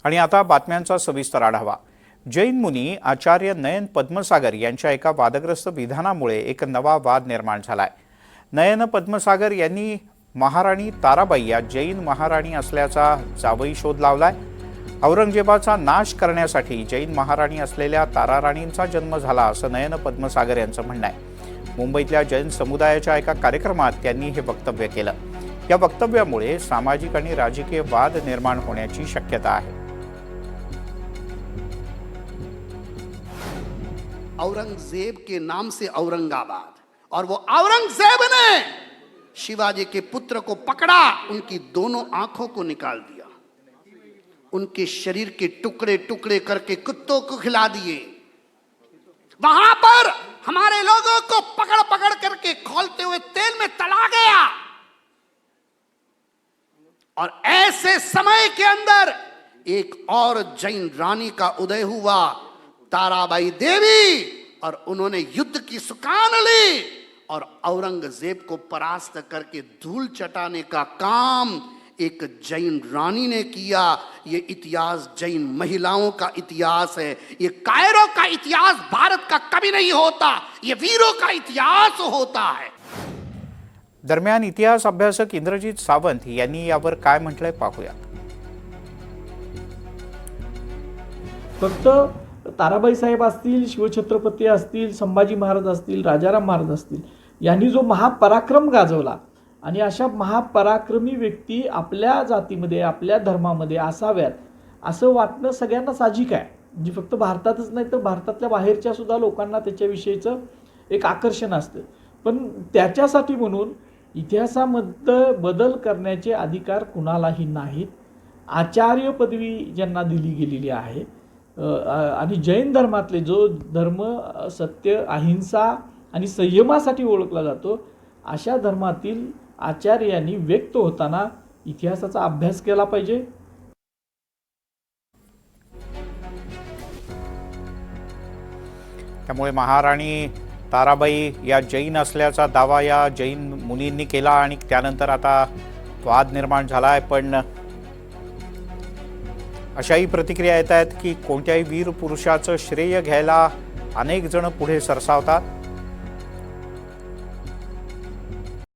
आणि आता बातम्यांचा सविस्तर आढावा। जैन मुनी आचार्य नयन पद्मसागर यांच्या एका वादग्रस्त विधानामुळे एक नवा वाद निर्माण झालाय। नयन पद्मसागर यांनी महाराणी ताराबाई या जैन महाराणी असल्याचा जावई शोध लावलाय। औरंगजेबाचा नाश करण्यासाठी जैन महाराणी असलेल्या ताराराणींचा जन्म झाला असं नयन पद्मसागर यांचं म्हणणं आहे। मुंबईतल्या जैन समुदायाच्या एका कार्यक्रमात त्यांनी हे वक्तव्य केलं। या वक्तव्यामुळे सामाजिक आणि राजकीय वाद निर्माण होण्याची शक्यता आहे। औरंगजेब के नाम से औरंगाबाद, और वो औरंगजेब ने शिवाजी के पुत्र को पकड़ा, उनकी दोनों आंखों को निकाल दिया, उनके शरीर के टुकड़े टुकड़े करके कुत्तों को खिला दिए। वहां पर हमारे लोगों को पकड़ पकड़ करके खौलते हुए तेल में तला गया। और ऐसे समय के अंदर एक और जैन रानी का उदय हुआ, ताराबाई देवी, और उन्होंने युद्ध की सुकान ली और औरंगजेब को परास्त करके धूल चटाने का काम एक जैन रानी ने किया। ये इतिहास जैन महिलाओं का इतिहास है। ये कायरो का इतिहास भारत का कभी नहीं होता, ये वीरों का इतिहास होता है। दरम्यान इतिहास अभ्यासक इंद्रजीत सावंत यांनी यावर काय म्हटलंय पाहूया। फक्त ताराबाई साहेब असतील, शिवछत्रपती असतील, संभाजी महाराज असतील, राजाराम महाराज असतील, यांनी जो महापराक्रम गाजवला आणि अशा महापराक्रमी व्यक्ती आपल्या जातीमध्ये, आपल्या धर्मामध्ये असाव्यात असं वाटणं सगळ्यांना साहजिक आहे। म्हणजे फक्त भारतातच नाही तर भारतातल्या बाहेरच्या सुद्धा लोकांना त्याच्याविषयीचं एक आकर्षण असतं। पण त्याच्यासाठी म्हणून इतिहासामध्ये बदल करण्याचे अधिकार कुणालाही नाहीत। आचार्य पदवी ज्यांना दिली गेलेली आहे आणि जैन धर्मातले जो धर्म सत्य, अहिंसा आणि संयमासाठी ओळखला जातो, अशा धर्मातील आचार्यांनी व्यक्त होताना इतिहासाचा अभ्यास केला पाहिजे। त्यामुळे महाराणी ताराबाई या जैन असल्याचा दावा या जैन मुनींनी केला आणि त्यानंतर आता वाद निर्माण झालाय। पण अशाही प्रतिक्रिया येत आहेत की कोणत्याही वीर पुरुषाचं श्रेय घ्यायला अनेक जण पुढे सरसावतात।